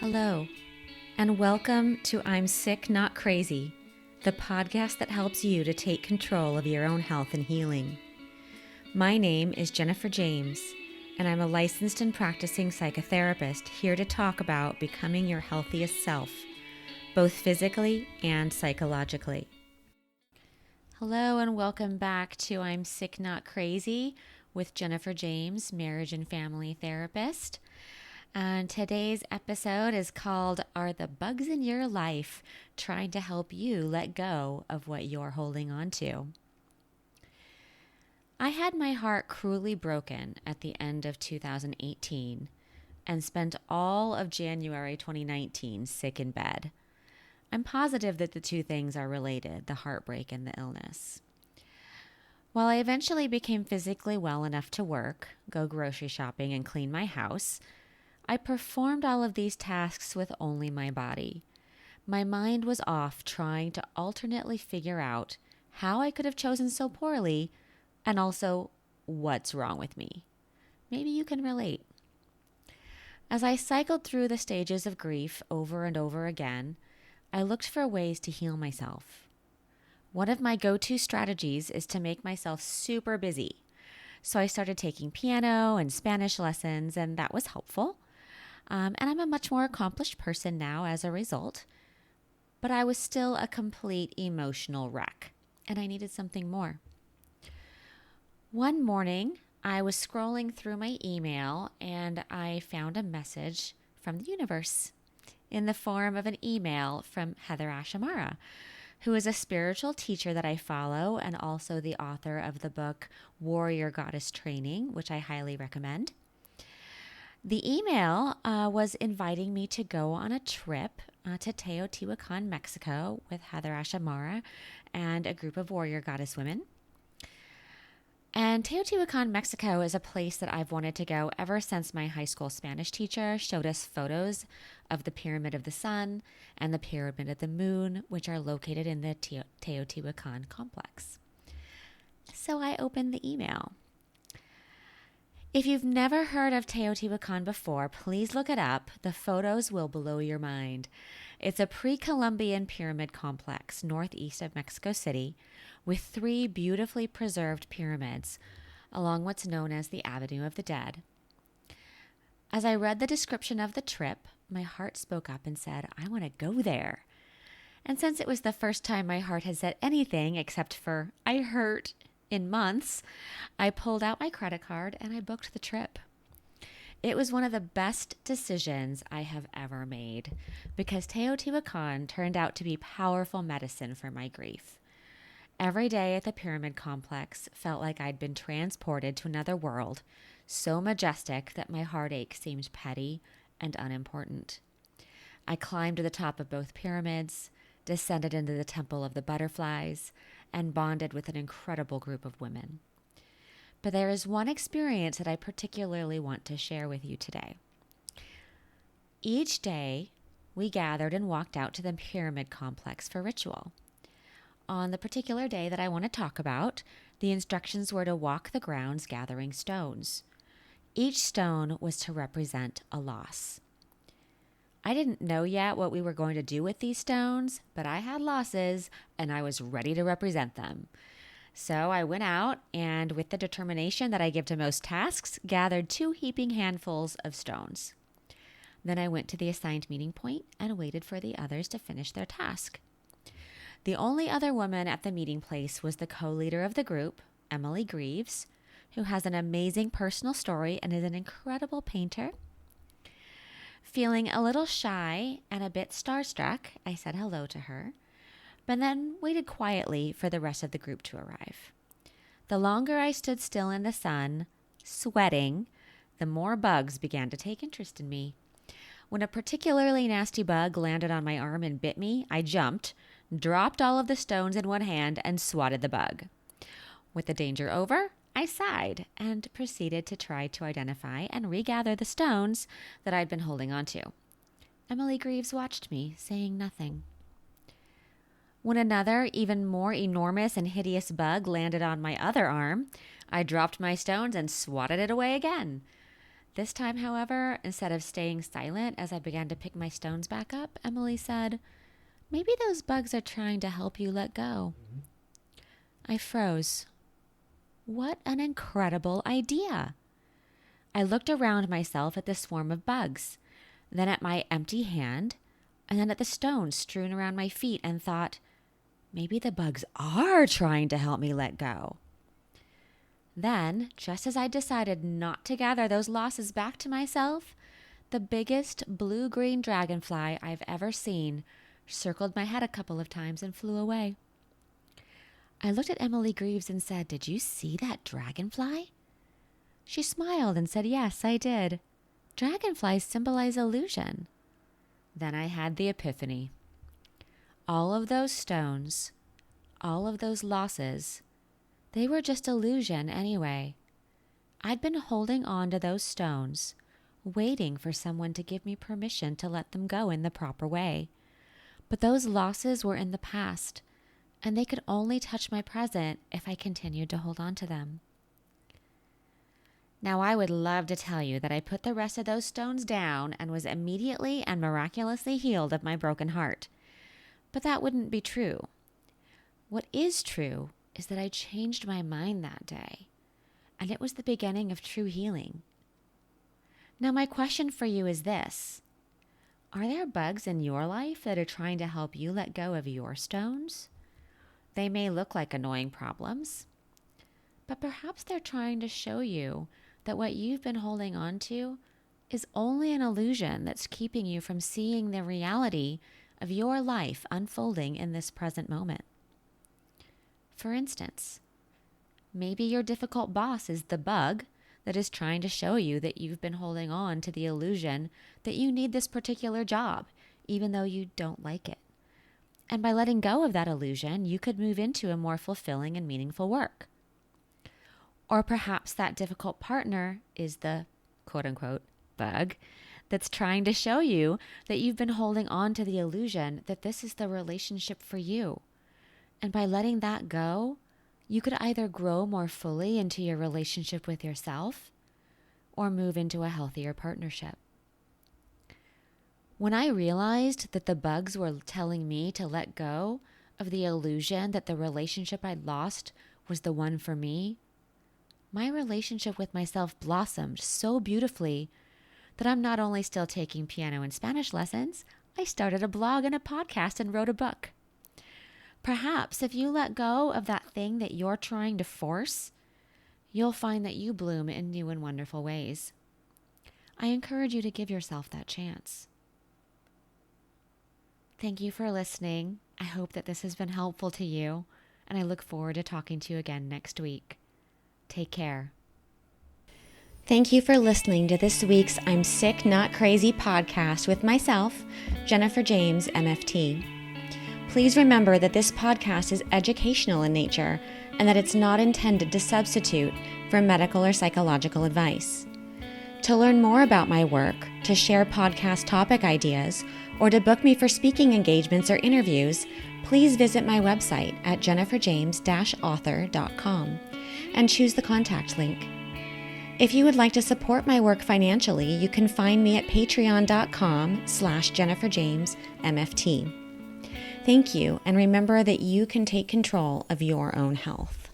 Hello, and welcome to I'm Sick, Not Crazy, the podcast that helps you to take control of your own health and healing. My name is Jennifer James, and I'm a licensed and practicing psychotherapist here to talk about becoming your healthiest self, both physically and psychologically. Hello, and welcome back to I'm Sick, Not Crazy with Jennifer James, marriage and family therapist. And today's episode is called Are the Bugs in Your Life Trying to Help You Let Go of What You're Holding On to? I had my heart cruelly broken at the end of 2018 and spent all of January 2019 sick in bed. I'm positive that the two things are related, the heartbreak and the illness. While I eventually became physically well enough to work, go grocery shopping, and clean my house, I performed all of these tasks with only my body. My mind was off trying to alternately figure out how I could have chosen so poorly and also what's wrong with me. Maybe you can relate. As I cycled through the stages of grief over and over again, I looked for ways to heal myself. One of my go-to strategies is to make myself super busy. So I started taking piano and Spanish lessons, and that was helpful. And I'm a much more accomplished person now as a result. But I was still a complete emotional wreck, and I needed something more. One morning, I was scrolling through my email, and I found a message from the universe in the form of an email from Heather Ashamara, who is a spiritual teacher that I follow and also the author of the book Warrior Goddess Training, which I highly recommend. The email was inviting me to go on a trip to Teotihuacan, Mexico with Heather Ashamara and a group of warrior goddess women. And Teotihuacan, Mexico is a place that I've wanted to go ever since my high school Spanish teacher showed us photos of the Pyramid of the Sun and the Pyramid of the Moon, which are located in the Teotihuacan complex. So I opened the email. If you've never heard of Teotihuacan before, please look it up. The photos will blow your mind. It's a pre-Columbian pyramid complex northeast of Mexico City with 3 beautifully preserved pyramids along what's known as the Avenue of the Dead. As I read the description of the trip, my heart spoke up and said, I want to go there. And since it was the first time my heart had said anything except for, I hurt, in months, I pulled out my credit card and I booked the trip. It was one of the best decisions I have ever made because Teotihuacan turned out to be powerful medicine for my grief. Every day at the pyramid complex felt like I'd been transported to another world, so majestic that my heartache seemed petty and unimportant. I climbed to the top of both pyramids, descended into the Temple of the Butterflies, and bonded with an incredible group of women. But there is one experience that I particularly want to share with you today. Each day, we gathered and walked out to the pyramid complex for ritual. On the particular day that I want to talk about, the instructions were to walk the grounds gathering stones. Each stone was to represent a loss. I didn't know yet what we were going to do with these stones, but I had losses and I was ready to represent them. So I went out and, with the determination that I give to most tasks, gathered 2 heaping handfuls of stones. Then I went to the assigned meeting point and waited for the others to finish their task. The only other woman at the meeting place was the co-leader of the group, Emily Greaves, who has an amazing personal story and is an incredible painter. Feeling a little shy and a bit starstruck, I said hello to her, but then waited quietly for the rest of the group to arrive. The longer I stood still in the sun, sweating, the more bugs began to take interest in me. When a particularly nasty bug landed on my arm and bit me, I jumped, dropped all of the stones in one hand, and swatted the bug. With the danger over, I sighed and proceeded to try to identify and regather the stones that I'd been holding on to. Emily Greaves watched me, saying nothing. When another, even more enormous and hideous bug landed on my other arm, I dropped my stones and swatted it away again. This time, however, instead of staying silent as I began to pick my stones back up, Emily said, "Maybe those bugs are trying to help you let go." I froze. What an incredible idea. I looked around myself at the swarm of bugs, then at my empty hand, and then at the stones strewn around my feet and thought, maybe the bugs are trying to help me let go. Then, just as I decided not to gather those losses back to myself, the biggest blue-green dragonfly I've ever seen circled my head a couple of times and flew away. I looked at Emily Greaves and said, "Did you see that dragonfly?" She smiled and said, "Yes, I did. Dragonflies symbolize illusion." Then I had the epiphany. All of those stones, all of those losses, they were just illusion anyway. I'd been holding on to those stones, waiting for someone to give me permission to let them go in the proper way. But those losses were in the past, and they could only touch my present if I continued to hold on to them. Now, I would love to tell you that I put the rest of those stones down and was immediately and miraculously healed of my broken heart. But that wouldn't be true. What is true is that I changed my mind that day, and it was the beginning of true healing. Now, my question for you is this. Are there bugs in your life that are trying to help you let go of your stones? They may look like annoying problems, but perhaps they're trying to show you that what you've been holding on to is only an illusion that's keeping you from seeing the reality of your life unfolding in this present moment. For instance, maybe your difficult boss is the bug that is trying to show you that you've been holding on to the illusion that you need this particular job, even though you don't like it. And by letting go of that illusion, you could move into a more fulfilling and meaningful work. Or perhaps that difficult partner is the quote-unquote bug that's trying to show you that you've been holding on to the illusion that this is the relationship for you. And by letting that go, you could either grow more fully into your relationship with yourself or move into a healthier partnership. When I realized that the bugs were telling me to let go of the illusion that the relationship I'd lost was the one for me, my relationship with myself blossomed so beautifully that I'm not only still taking piano and Spanish lessons, I started a blog and a podcast and wrote a book. Perhaps if you let go of that thing that you're trying to force, you'll find that you bloom in new and wonderful ways. I encourage you to give yourself that chance. Thank you for listening. I hope that this has been helpful to you, and I look forward to talking to you again next week. Take care. Thank you for listening to this week's I'm Sick Not Crazy podcast with myself, Jennifer James, MFT. Please remember that this podcast is educational in nature and that it's not intended to substitute for medical or psychological advice. To learn more about my work, to share podcast topic ideas, or to book me for speaking engagements or interviews, please visit my website at jenniferjames-author.com and choose the contact link. If you would like to support my work financially, you can find me at patreon.com/JenniferJamesMFT. Thank you, and remember that you can take control of your own health.